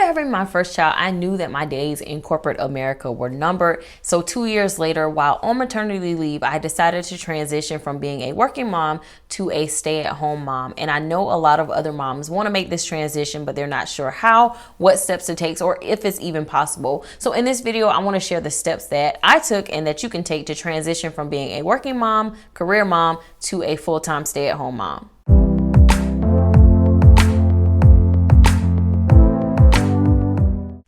having my first child, I knew that my days in corporate America were numbered. So 2 years later, while on maternity leave, I decided to transition from being a working mom to a stay-at-home mom. And I know a lot of other moms want to make this transition, but they're not sure how, what steps it takes, or if it's even possible. So in this video, I want to share the steps that I took and that you can take to transition from being a working mom, career mom, to a full-time stay-at-home mom.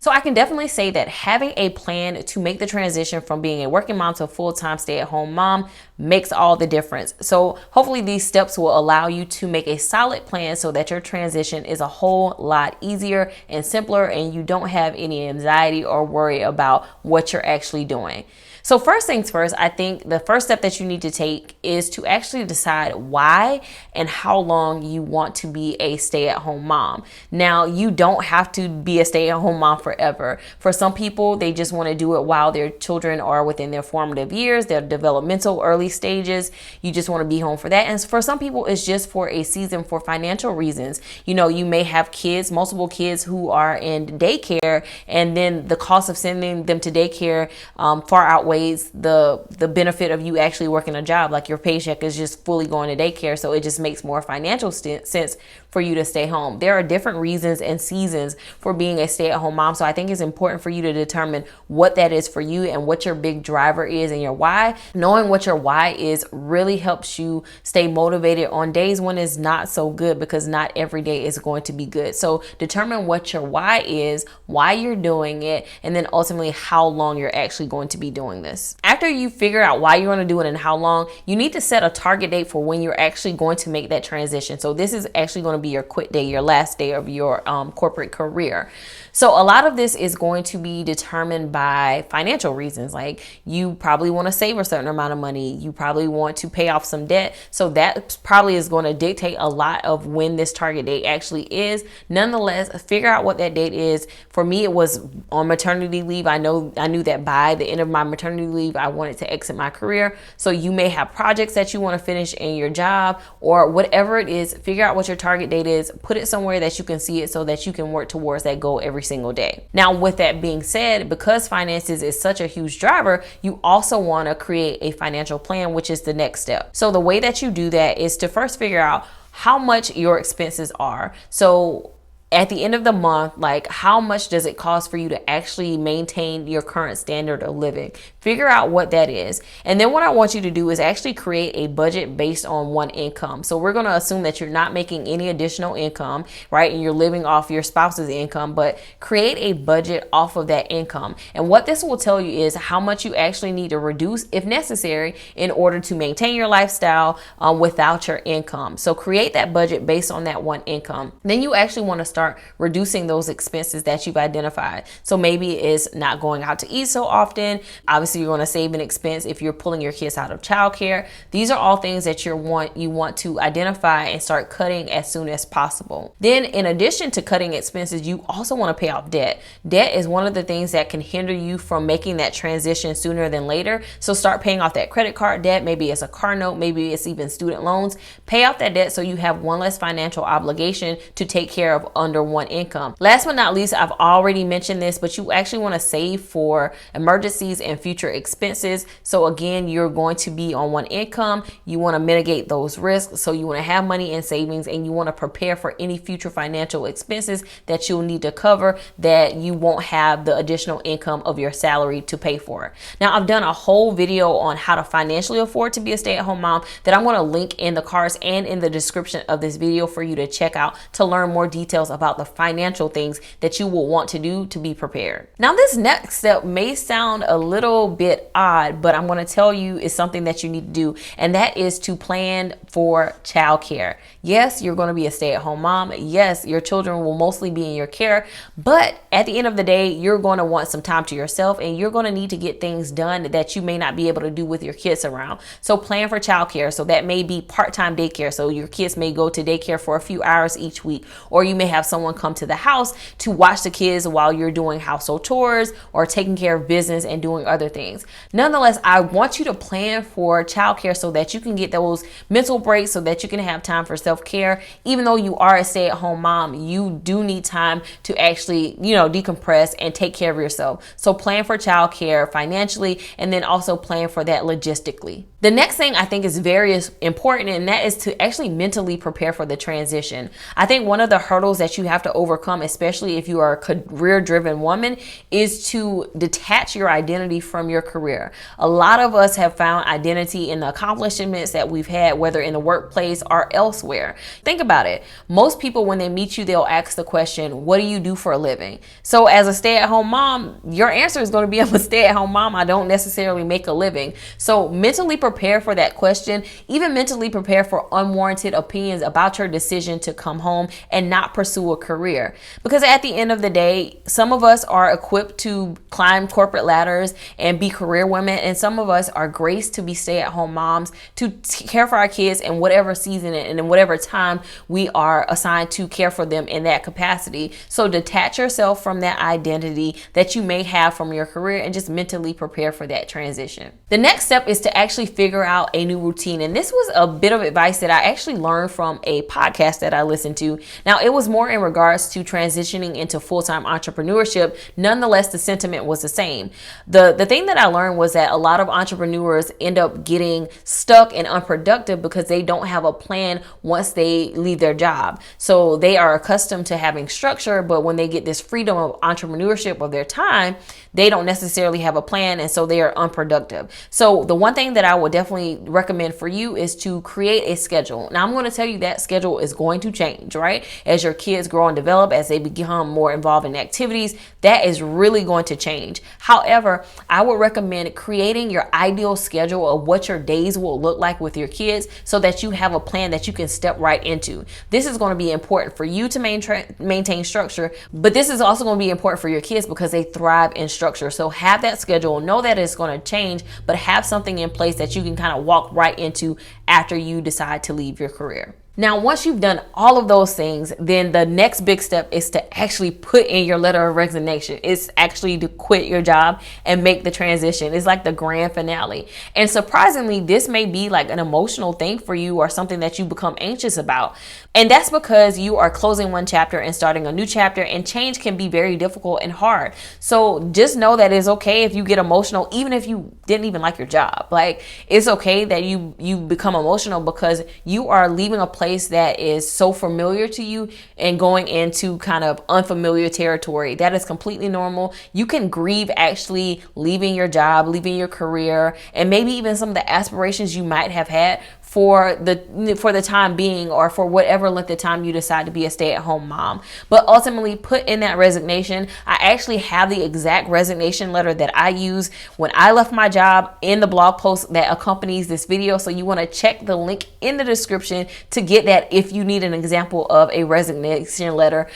So I can definitely say that having a plan to make the transition from being a working mom to a full-time stay-at-home mom makes all the difference. So hopefully these steps will allow you to make a solid plan so that your transition is a whole lot easier and simpler, and you don't have any anxiety or worry about what you're actually doing. So first things first, I think the first step that you need to take is to actually decide why and how long you want to be a stay-at-home mom. Now, you don't have to be a stay-at-home mom forever. For some people, they just want to do it while their children are within their formative years, their developmental early stages. You just want to be home for that. And for some people, it's just for a season for financial reasons. You know, you may have kids, multiple kids who are in daycare, and then the cost of sending them to daycare far outweighs the benefit of you actually working a job. Like your paycheck is just fully going to daycare, so it just makes more financial sense for you to stay home. There are different reasons and seasons for being a stay-at-home mom, so I think it's important for you to determine what that is for you and what your big driver is and your why. Knowing what your why is really helps you stay motivated on days when it's not so good, because not every day is going to be good. So determine what your why is, why you're doing it, and then ultimately how long you're actually going to be doing this. After you figure out why you're going to do it and how long, you need to set a target date for when you're actually going to make that transition. So this is actually going to be your quit day, your last day of your corporate career. So a lot of this is going to be determined by financial reasons. Like you probably want to save a certain amount of money. You probably want to pay off some debt. So that probably is going to dictate a lot of when this target date actually is. Nonetheless, figure out what that date is. For me, it was on maternity leave. I knew that by the end of my maternity leave, I wanted to exit my career. So you may have projects that you want to finish in your job or whatever it is. Figure out what your target date is. Put it somewhere that you can see it so that you can work towards that goal every single day. Now, with that being said, because finances is such a huge driver, you also want to create a financial plan, which is the next step. So the way that you do that is to first figure out how much your expenses are. So at the end of the month, like how much does it cost for you to actually maintain your current standard of living? Figure out what that is. And then what I want you to do is actually create a budget based on one income. So we're going to assume that you're not making any additional income, right? And you're living off your spouse's income, but create a budget off of that income. And what this will tell you is how much you actually need to reduce, if necessary, in order to maintain your lifestyle without your income. So create that budget based on that one income. Then you actually want to start reducing those expenses that you've identified. So maybe it's not going out to eat so often. Obviously, you're going to save an expense if you're pulling your kids out of childcare. These are all things that you want to identify and start cutting as soon as possible. Then, in addition to cutting expenses, you also want to pay off debt. Debt is one of the things that can hinder you from making that transition sooner than later. So start paying off that credit card debt. Maybe it's a car note. Maybe it's even student loans. Pay off that debt so you have one less financial obligation to take care of under one income. Last but not least, I've already mentioned this, but you actually want to save for emergencies and future expenses. So again, you're going to be on one income. You want to mitigate those risks. So you want to have money in savings, and you want to prepare for any future financial expenses that you'll need to cover that you won't have the additional income of your salary to pay for. Now, I've done a whole video on how to financially afford to be a stay-at-home mom that I'm going to link in the cards and in the description of this video for you to check out to learn more details about the financial things that you will want to do to be prepared. Now, this next step may sound a little bit odd, but I'm going to tell you is something that you need to do, and that is to plan for childcare. Yes, you're going to be a stay-at-home mom. Yes, your children will mostly be in your care, but at the end of the day, you're going to want some time to yourself, and you're going to need to get things done that you may not be able to do with your kids around. So plan for childcare. So that may be part-time daycare. So your kids may go to daycare for a few hours each week, or you may have someone come to the house to watch the kids while you're doing household chores or taking care of business and doing other things. Nonetheless, I want you to plan for childcare so that you can get those mental breaks, so that you can have time for self-care. Even though you are a stay-at-home mom, you do need time to actually, decompress and take care of yourself. So plan for childcare financially, and then also plan for that logistically. The next thing I think is very important, and that is to actually mentally prepare for the transition. I think one of the hurdles that you have to overcome, especially if you are a career-driven woman, is to detach your identity from your career. A lot of us have found identity in the accomplishments that we've had, whether in the workplace or elsewhere. Think about it. Most people, when they meet you, they'll ask the question, what do you do for a living? So as a stay-at-home mom, your answer is going to be, I'm a stay-at-home mom. I don't necessarily make a living. So mentally prepare for that question. Even mentally prepare for unwarranted opinions about your decision to come home and not pursue a career. Because at the end of the day, some of us are equipped to climb corporate ladders and be career women, and some of us are graced to be stay-at-home moms, to care for our kids in whatever season and in whatever time we are assigned to care for them in that capacity. So detach yourself from that identity that you may have from your career and just mentally prepare for that transition. The next step is to actually figure out a new routine. And this was a bit of advice that I actually learned from a podcast that I listened to. Now, it was more in regards to transitioning into full-time entrepreneurship. Nonetheless, the sentiment was the same. The thing that I learned was that a lot of entrepreneurs end up getting stuck and unproductive because they don't have a plan once they leave their job. So they are accustomed to having structure, but when they get this freedom of entrepreneurship of their time, they don't necessarily have a plan, and so they are unproductive. So the one thing that I would definitely recommend for you is to create a schedule. Now, I'm going to tell you that schedule is going to change, right? As your kids grow and develop, as they become more involved in activities, that is really going to change. However, I would recommend creating your ideal schedule of what your days will look like with your kids so that you have a plan that you can step right into. This is going to be important for you to maintain structure, but this is also going to be important for your kids because they thrive in structure. So have that schedule, know that it's going to change, but have something in place that you can kind of walk right into after you decide to leave your career. Now, once you've done all of those things, then the next big step is to actually put in your letter of resignation. It's actually to quit your job and make the transition. It's like the grand finale. And surprisingly, this may be like an emotional thing for you or something that you become anxious about. And that's because you are closing one chapter and starting a new chapter, and change can be very difficult and hard. So just know that it's okay if you get emotional, even if you didn't even like your job. Like, it's okay that you become emotional because you are leaving a place that is so familiar to you and going into kind of unfamiliar territory. That is completely normal. You can grieve actually leaving your job, leaving your career, and maybe even some of the aspirations you might have had for the time being, or for whatever length of time you decide to be a stay-at-home mom. But ultimately, put in that resignation. I actually have the exact resignation letter that I use when I left my job in the blog post that accompanies this video. So you want to check the link in the description to get that if you need an example of a resignation letter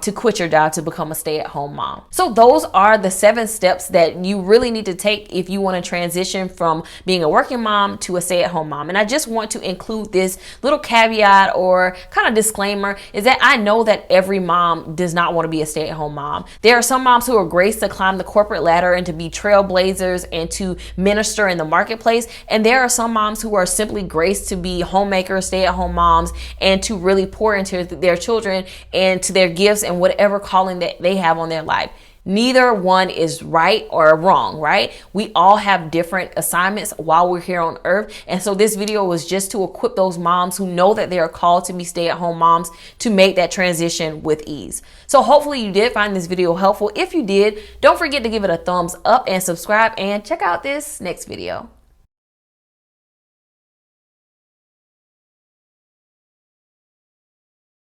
to quit your job to become a stay-at-home mom. So those are the 7 steps that you really need to take if you want to transition from being a working mom to a stay-at-home mom. And I just want to include this little caveat or kind of disclaimer, is that I know that every mom does not want to be a stay-at-home mom. There are some moms who are graced to climb the corporate ladder and to be trailblazers and to minister in the marketplace. And there are some moms who are simply graced to be homemakers, stay-at-home moms, and to really pour into their children and to their gifts and whatever calling that they have on their life. Neither one is right or wrong, right? We all have different assignments while we're here on earth. And so this video was just to equip those moms who know that they are called to be stay-at-home moms to make that transition with ease. So hopefully you did find this video helpful. If you did, don't forget to give it a thumbs up and subscribe, and check out this next video.